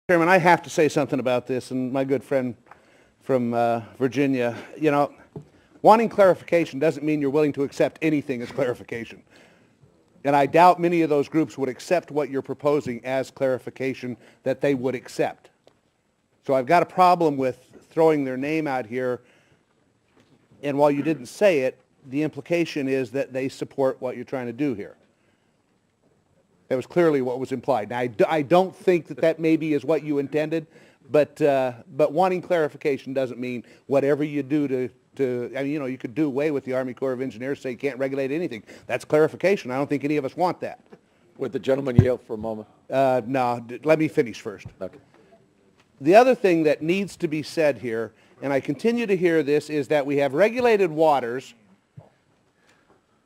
Chairman, I have to say something about this, and my good friend from Virginia, you know, wanting clarification doesn't mean you're willing to accept anything as clarification. And I doubt many of those groups would accept what you're proposing as clarification that they would accept. So I've got a problem with throwing their name out here, and while you didn't say it, the implication is that they support what you're trying to do here. That was clearly what was implied. Now, I don't think that that maybe is what you intended, but wanting clarification doesn't mean whatever you do I mean, you know, you could do away with the Army Corps of Engineers, say you can't regulate anything. That's clarification. I don't think any of us want that. Would the gentleman yield for a moment? No, let me finish first. Okay. The other thing that needs to be said here, and I continue to hear this, is that we have regulated waters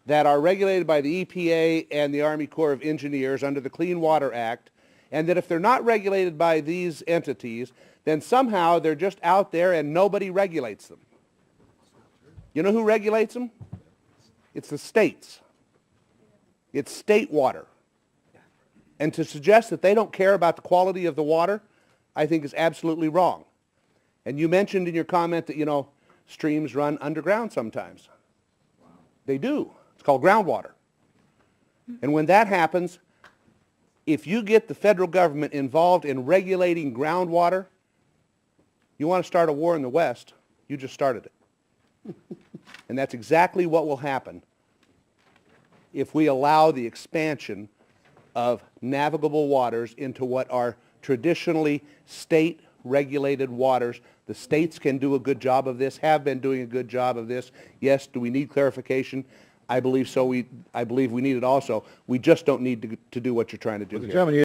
that are regulated by the EPA and the Army Corps of Engineers under the Clean Water Act, and that if they're not regulated by these entities, then somehow they're just out there and nobody regulates them. You know who regulates them? It's the states. It's state water. And to suggest that they don't care about the quality of the water, I think is absolutely wrong. And you mentioned in your comment that, you know, streams run underground sometimes. They do. It's called groundwater. And when that happens, if you get the federal government involved in regulating groundwater, you want to start a war in the West, you just started it. And that's exactly what will happen if we allow the expansion of navigable waters into what are traditionally state-regulated waters. The states can do a good job of this, have been doing a good job of this. Yes, do we need clarification? I believe so. I believe we need it also. We just don't need to do what you're trying to do here.